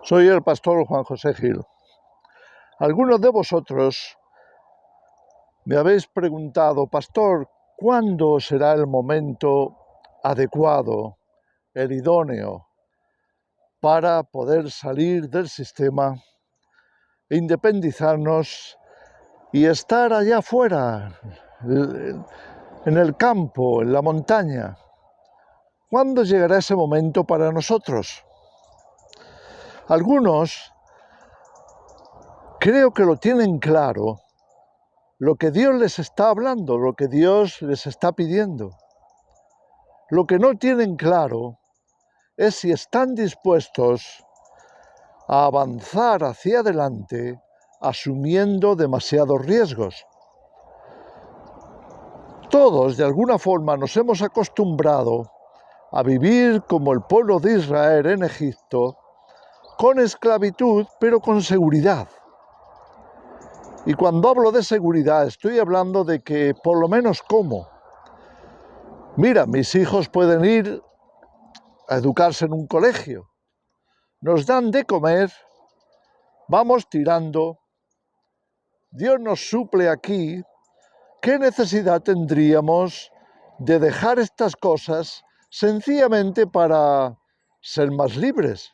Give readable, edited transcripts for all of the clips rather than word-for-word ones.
Soy el pastor Juan José Gil. Algunos de vosotros me habéis preguntado, pastor, ¿cuándo será el momento adecuado, el idóneo, para poder salir del sistema, independizarnos y estar allá afuera, en el campo, en la montaña? ¿Cuándo llegará ese momento para nosotros? Algunos creo que lo tienen claro, lo que Dios les está hablando, lo que Dios les está pidiendo. Lo que no tienen claro es si están dispuestos a avanzar hacia adelante asumiendo demasiados riesgos. Todos, de alguna forma, nos hemos acostumbrado a vivir como el pueblo de Israel en Egipto, con esclavitud, pero con seguridad. Y cuando hablo de seguridad, estoy hablando de que por lo menos como. Mira, mis hijos pueden ir a educarse en un colegio, nos dan de comer, vamos tirando, Dios nos suple aquí. ¿Qué necesidad tendríamos de dejar estas cosas sencillamente para ser más libres,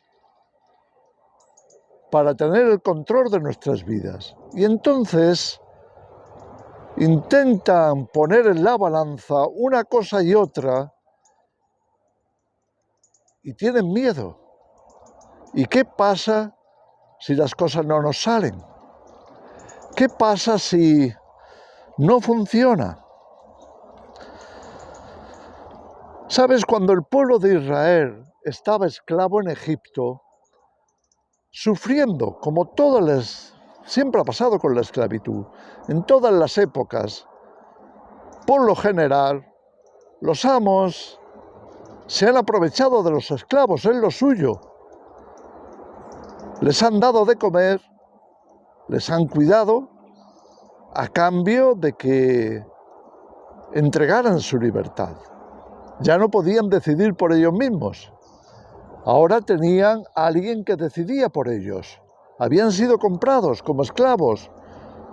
para tener el control de nuestras vidas? Y entonces intentan poner en la balanza una cosa y otra y tienen miedo. ¿Y qué pasa si las cosas no nos salen? ¿Qué pasa si no funciona? ¿Sabes? Cuando el pueblo de Israel estaba esclavo en Egipto, sufriendo, como siempre ha pasado con la esclavitud, en todas las épocas, por lo general, los amos se han aprovechado de los esclavos, es lo suyo. Les han dado de comer, les han cuidado, a cambio de que entregaran su libertad. Ya no podían decidir por ellos mismos. Ahora tenían a alguien que decidía por ellos. Habían sido comprados como esclavos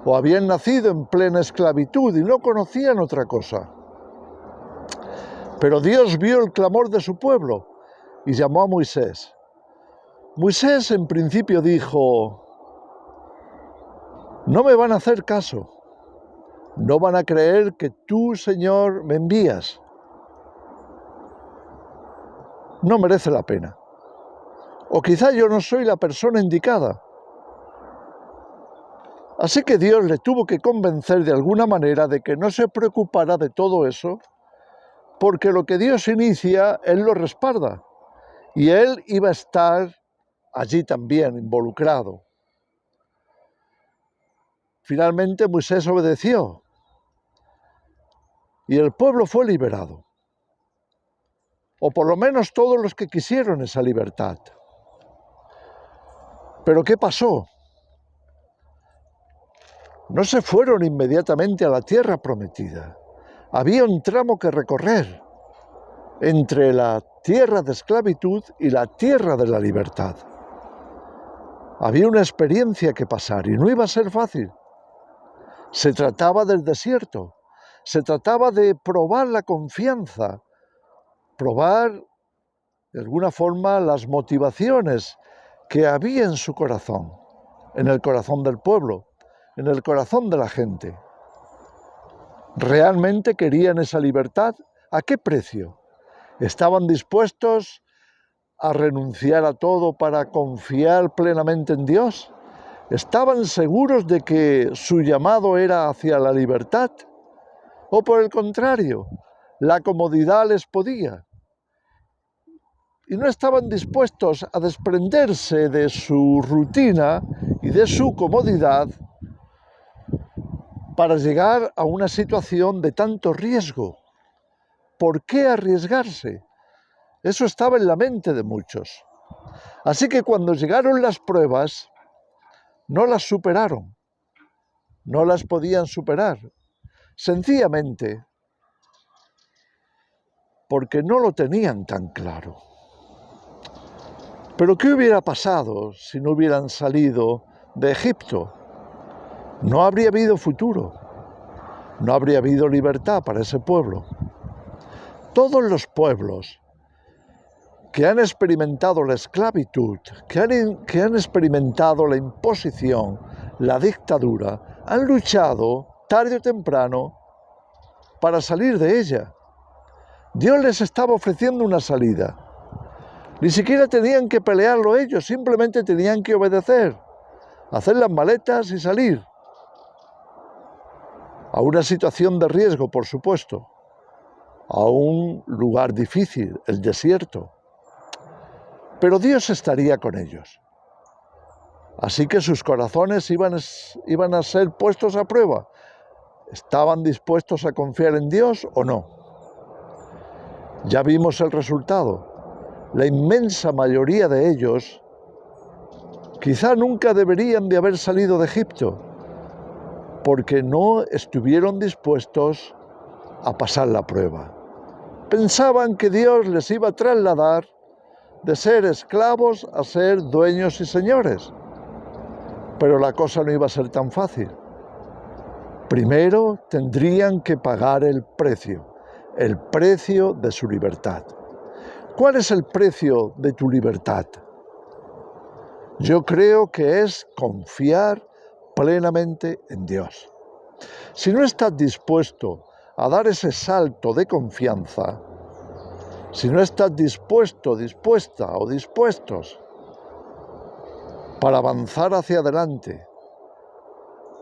o habían nacido en plena esclavitud y no conocían otra cosa. Pero Dios vio el clamor de su pueblo y llamó a Moisés. Moisés en principio dijo: no me van a hacer caso, no van a creer que tú, Señor, me envías. No merece la pena. O quizá yo no soy la persona indicada. Así que Dios le tuvo que convencer de alguna manera de que no se preocupara de todo eso, porque lo que Dios inicia, Él lo respalda. Y Él iba a estar allí también, involucrado. Finalmente Moisés obedeció y el pueblo fue liberado. O por lo menos todos los que quisieron esa libertad. ¿Pero qué pasó? No se fueron inmediatamente a la tierra prometida. Había un tramo que recorrer entre la tierra de esclavitud y la tierra de la libertad. Había una experiencia que pasar y no iba a ser fácil. Se trataba del desierto, se trataba de probar la confianza, probar de alguna forma las motivaciones que había en su corazón, en el corazón del pueblo, en el corazón de la gente. ¿Realmente querían esa libertad? ¿A qué precio? ¿Estaban dispuestos a renunciar a todo para confiar plenamente en Dios? ¿Estaban seguros de que su llamado era hacia la libertad? ¿O por el contrario, la comodidad les podía? Y no estaban dispuestos a desprenderse de su rutina y de su comodidad para llegar a una situación de tanto riesgo. ¿Por qué arriesgarse? Eso estaba en la mente de muchos. Así que cuando llegaron las pruebas, no las superaron, no las podían superar, sencillamente porque no lo tenían tan claro. Pero ¿qué hubiera pasado si no hubieran salido de Egipto? No habría habido futuro, no habría habido libertad para ese pueblo. Todos los pueblos que han experimentado la esclavitud, que han experimentado la imposición, la dictadura, han luchado tarde o temprano para salir de ella. Dios les estaba ofreciendo una salida. Ni siquiera tenían que pelearlo ellos, simplemente tenían que obedecer, hacer las maletas y salir. A una situación de riesgo, por supuesto, a un lugar difícil, el desierto. Pero Dios estaría con ellos. Así que sus corazones iban a ser puestos a prueba. ¿Estaban dispuestos a confiar en Dios o no? Ya vimos el resultado. La inmensa mayoría de ellos quizá nunca deberían de haber salido de Egipto, porque no estuvieron dispuestos a pasar la prueba. Pensaban que Dios les iba a trasladar de ser esclavos a ser dueños y señores. Pero la cosa no iba a ser tan fácil. Primero tendrían que pagar el precio de su libertad. ¿Cuál es el precio de tu libertad? Yo creo que es confiar plenamente en Dios. Si no estás dispuesto a dar ese salto de confianza, si no estás dispuesto, dispuesta o dispuestos para avanzar hacia adelante,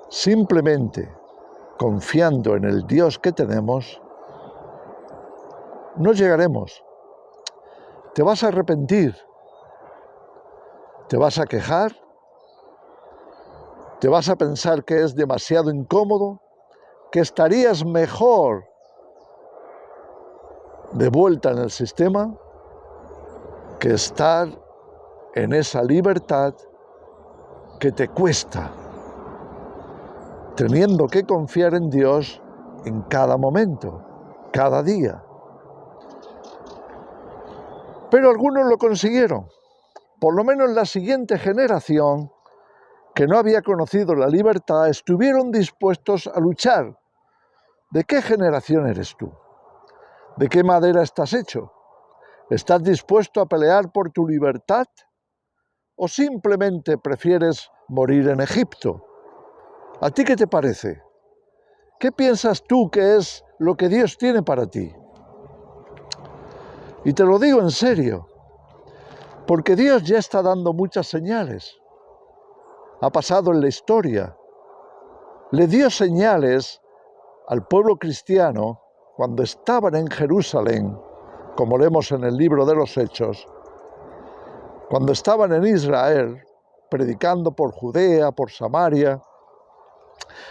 simplemente confiando en el Dios que tenemos, no llegaremos. Te vas a arrepentir, te vas a quejar, te vas a pensar que es demasiado incómodo, que estarías mejor de vuelta en el sistema que estar en esa libertad que te cuesta, teniendo que confiar en Dios en cada momento, cada día. Pero algunos lo consiguieron, por lo menos la siguiente generación, que no había conocido la libertad, estuvieron dispuestos a luchar. ¿De qué generación eres tú? ¿De qué madera estás hecho? ¿Estás dispuesto a pelear por tu libertad? ¿O simplemente prefieres morir en Egipto? ¿A ti qué te parece? ¿Qué piensas tú que es lo que Dios tiene para ti? Y te lo digo en serio, porque Dios ya está dando muchas señales. Ha pasado en la historia. Le dio señales al pueblo cristiano cuando estaban en Jerusalén, como leemos en el libro de los Hechos, cuando estaban en Israel, predicando por Judea, por Samaria,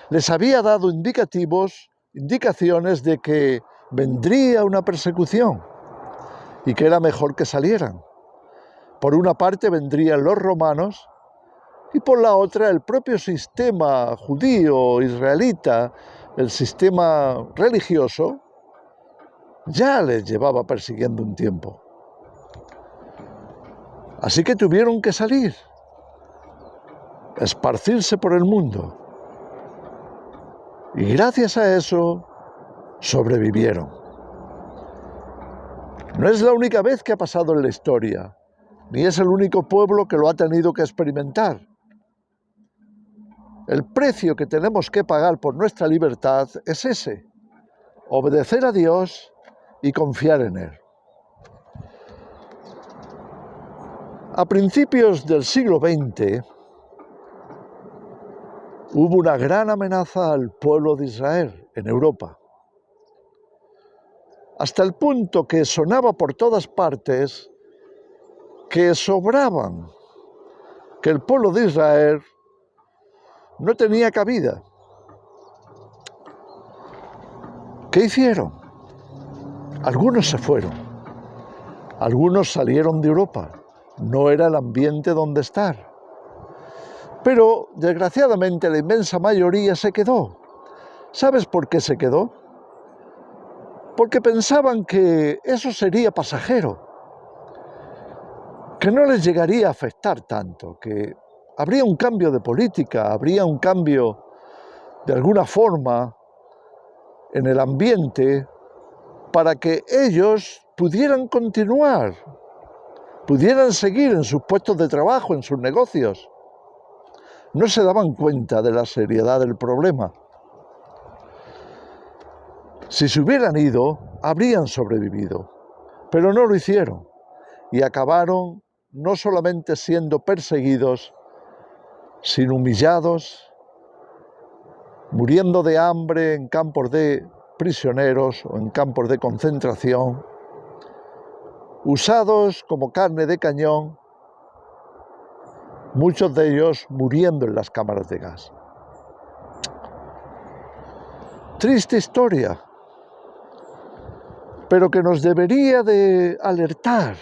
les había dado indicaciones de que vendría una persecución y que era mejor que salieran. Por una parte vendrían los romanos y por la otra el propio sistema judío, israelita, el sistema religioso, ya les llevaba persiguiendo un tiempo. Así que tuvieron que salir, esparcirse por el mundo. Y gracias a eso sobrevivieron. No es la única vez que ha pasado en la historia, ni es el único pueblo que lo ha tenido que experimentar. El precio que tenemos que pagar por nuestra libertad es ese: obedecer a Dios y confiar en Él. A principios del siglo XX hubo una gran amenaza al pueblo de Israel en Europa, hasta el punto que sonaba por todas partes que sobraban, que el pueblo de Israel no tenía cabida. ¿Qué hicieron? Algunos se fueron, algunos salieron de Europa, no era el ambiente donde estar. Pero, desgraciadamente, la inmensa mayoría se quedó. ¿Sabes por qué se quedó? Porque pensaban que eso sería pasajero. que no les llegaría a afectar tanto, que habría un cambio de política, habría un cambio de alguna forma en el ambiente para que ellos pudieran continuar, pudieran seguir en sus puestos de trabajo, en sus negocios. No se daban cuenta de la seriedad del problema. Si se hubieran ido, habrían sobrevivido, pero no lo hicieron y acabaron no solamente siendo perseguidos, sino humillados, muriendo de hambre en campos de prisioneros o en campos de concentración, usados como carne de cañón, muchos de ellos muriendo en las cámaras de gas. Triste historia, pero que nos debería de alertar.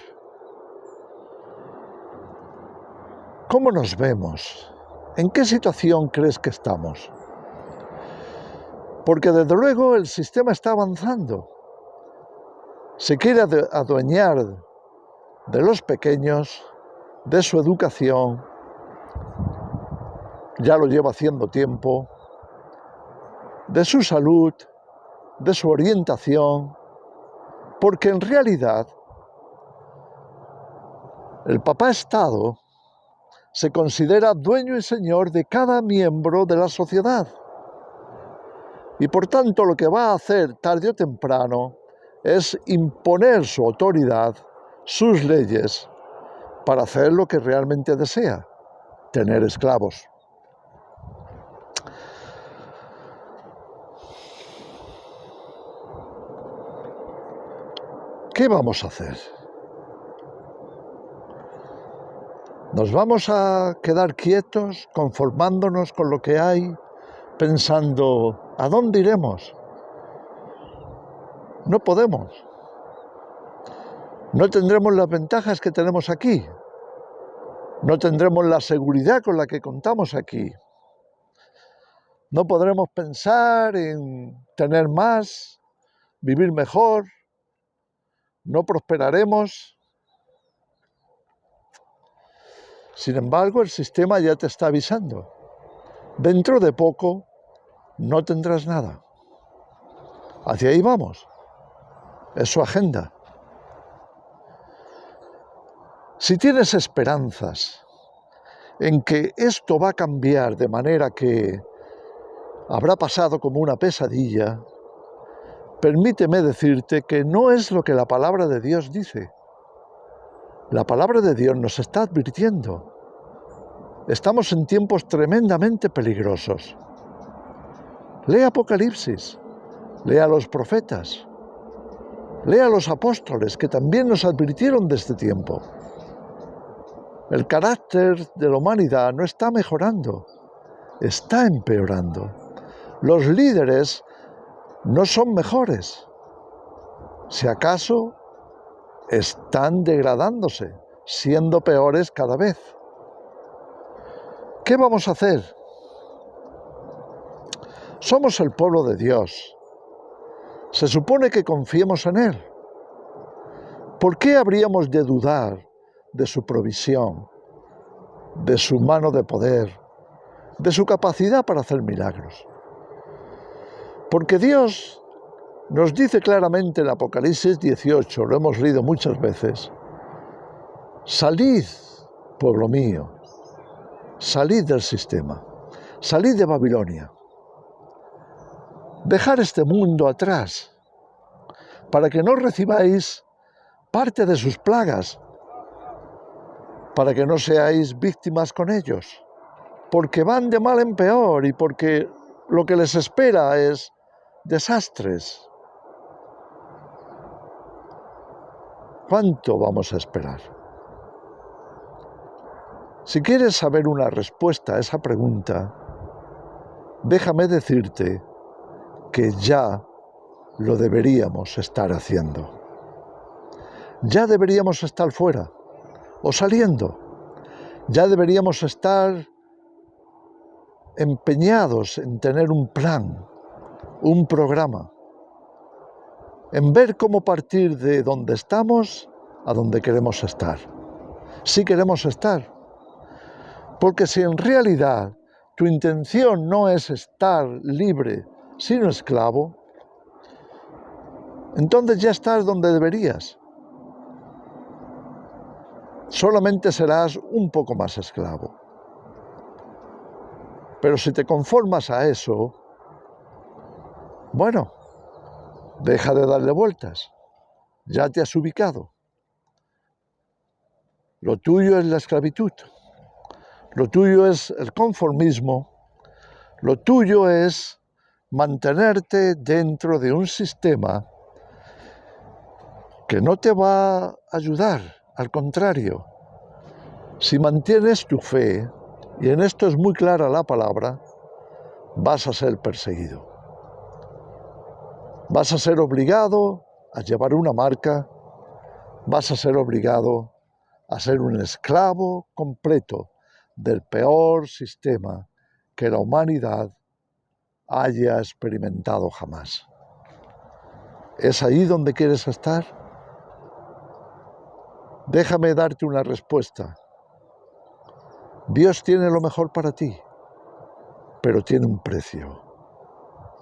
¿Cómo nos vemos? ¿En qué situación crees que estamos? Porque desde luego el sistema está avanzando. Se quiere adueñar de los pequeños, de su educación, ya lo lleva haciendo tiempo, de su salud, de su orientación, porque en realidad el papá Estado se considera dueño y señor de cada miembro de la sociedad. Y por tanto lo que va a hacer tarde o temprano es imponer su autoridad, sus leyes, para hacer lo que realmente desea, tener esclavos. ¿Qué vamos a hacer? ¿Nos vamos a quedar quietos, conformándonos con lo que hay, pensando, ¿a dónde iremos? No podemos. No tendremos las ventajas que tenemos aquí. No tendremos la seguridad con la que contamos aquí. No podremos pensar en tener más, vivir mejor. No prosperaremos. Sin embargo, el sistema ya te está avisando. Dentro de poco no tendrás nada. Hacia ahí vamos. Es su agenda. Si tienes esperanzas en que esto va a cambiar de manera que habrá pasado como una pesadilla, permíteme decirte que no es lo que la palabra de Dios dice. La palabra de Dios nos está advirtiendo. Estamos en tiempos tremendamente peligrosos. Lea Apocalipsis, lea a los profetas, lea a los apóstoles que también nos advirtieron de este tiempo. El carácter de la humanidad no está mejorando, está empeorando. Los líderes no son mejores. Si acaso, están degradándose, siendo peores cada vez. ¿Qué vamos a hacer? Somos el pueblo de Dios. Se supone que confiemos en Él. ¿Por qué habríamos de dudar de su provisión, de su mano de poder, de su capacidad para hacer milagros? Porque Dios nos dice claramente en Apocalipsis 18, lo hemos leído muchas veces, salid, pueblo mío, salid del sistema, salid de Babilonia, dejar este mundo atrás, para que no recibáis parte de sus plagas, para que no seáis víctimas con ellos, porque van de mal en peor y porque lo que les espera es desastres. ¿Cuánto vamos a esperar? Si quieres saber una respuesta a esa pregunta, déjame decirte que ya lo deberíamos estar haciendo. Ya deberíamos estar fuera o saliendo. Ya deberíamos estar empeñados en tener un plan, un programa, en ver cómo partir de donde estamos a donde queremos estar. sí queremos estar. Porque si en realidad tu intención no es estar libre, sino esclavo, entonces ya estás donde deberías. Solamente serás un poco más esclavo. Pero si te conformas a eso, bueno, deja de darle vueltas. Ya te has ubicado. Lo tuyo es la esclavitud. Lo tuyo es el conformismo. Lo tuyo es mantenerte dentro de un sistema que no te va a ayudar. Al contrario, si mantienes tu fe, y en esto es muy clara la palabra, vas a ser perseguido. Vas a ser obligado a llevar una marca, vas a ser obligado a ser un esclavo completo del peor sistema que la humanidad haya experimentado jamás. ¿Es ahí donde quieres estar? Déjame darte una respuesta. Dios tiene lo mejor para ti, pero tiene un precio.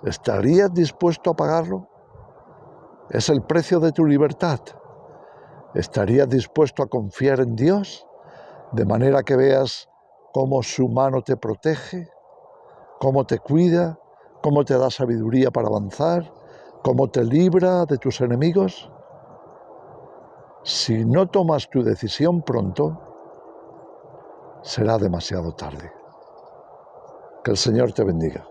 ¿Estarías dispuesto a pagarlo? Es el precio de tu libertad. ¿Estarías dispuesto a confiar en Dios de manera que veas cómo su mano te protege, cómo te cuida, cómo te da sabiduría para avanzar, cómo te libra de tus enemigos? Si no tomas tu decisión pronto, será demasiado tarde. Que el Señor te bendiga.